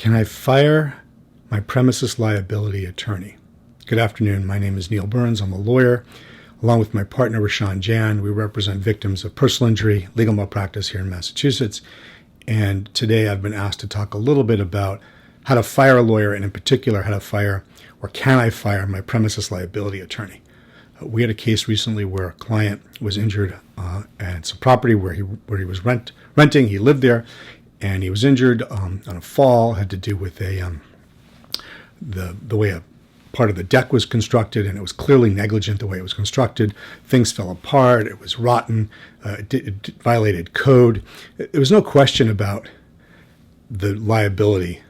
Can I fire my premises liability attorney? Good afternoon. My name is Neil Burns. I'm a lawyer. Along with my partner, Roshan Jain, we represent victims of personal injury, legal malpractice here in Massachusetts. And today I've been asked to talk a little bit about how to fire a lawyer, and in particular, how to fire, or can I fire my premises liability attorney? We had a case recently where a client was injured at some property where he was renting. He lived there, and he was injured on a fall. It had to do with the way a part of the deck was constructed, and it was clearly negligent the way it was constructed. Things fell apart. It was rotten. It violated code. There was no question about the liability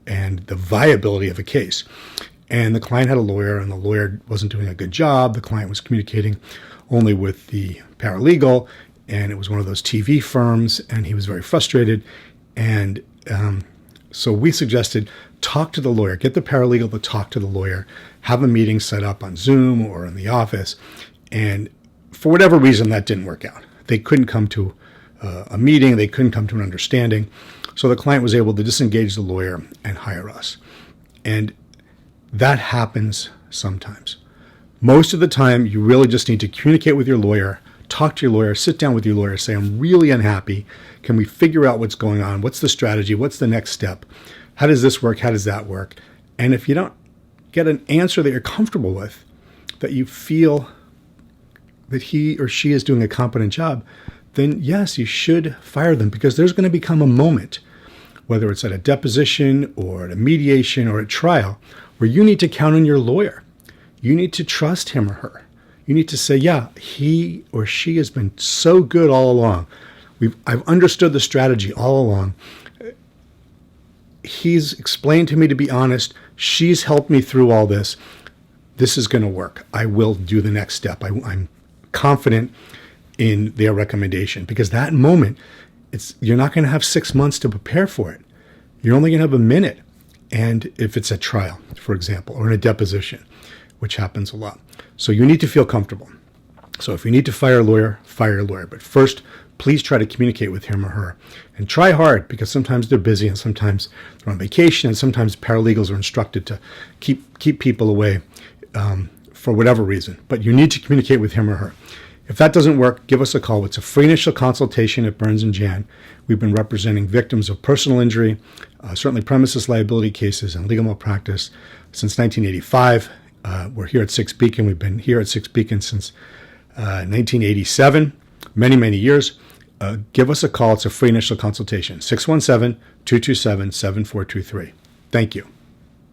and the viability of a case. And the client had a lawyer, and the lawyer wasn't doing a good job. The client was communicating only with the paralegal, and it was one of those TV firms, and he was very frustrated. And so we suggested talk to the lawyer, get the paralegal to talk to the lawyer, have a meeting set up on Zoom or in the office. And for whatever reason, that didn't work out. They couldn't come to a meeting. They couldn't come to an understanding. So the client was able to disengage the lawyer and hire us. And that happens sometimes. Most of the time, you really just need to communicate with your lawyer, talk to your lawyer, sit down with your lawyer, say, I'm really unhappy. Can we figure out what's going on? What's the strategy? What's the next step? How does this work? How does that work? And if you don't get an answer that you're comfortable with, that you feel that he or she is doing a competent job, then yes, you should fire them, because there's going to become a moment, whether it's at a deposition or at a mediation or a trial, where you need to count on your lawyer. You need to trust him or her. You need to say, yeah, he or she has been so good all along. I've understood the strategy all along. He's explained to me to be honest. She's helped me through all this. This is going to work. I will do the next step. I'm confident in their recommendation, because that moment, you're not going to have 6 months to prepare for it. You're only going to have a minute. And if it's a trial, for example, or in a deposition, which happens a lot. So you need to feel comfortable. So if you need to fire a lawyer, fire a lawyer. But first, please try to communicate with him or her. And try hard, because sometimes they're busy and sometimes they're on vacation, and sometimes paralegals are instructed to keep people away for whatever reason. But you need to communicate with him or her. If that doesn't work, give us a call. It's a free initial consultation at Burns & Jain. We've been representing victims of personal injury, certainly premises liability cases, and legal malpractice since 1985. We're here at Six Beacon. We've been here at Six Beacon since 1987, many, many years. Give us a call. It's a free initial consultation, 617-227-7423. Thank you.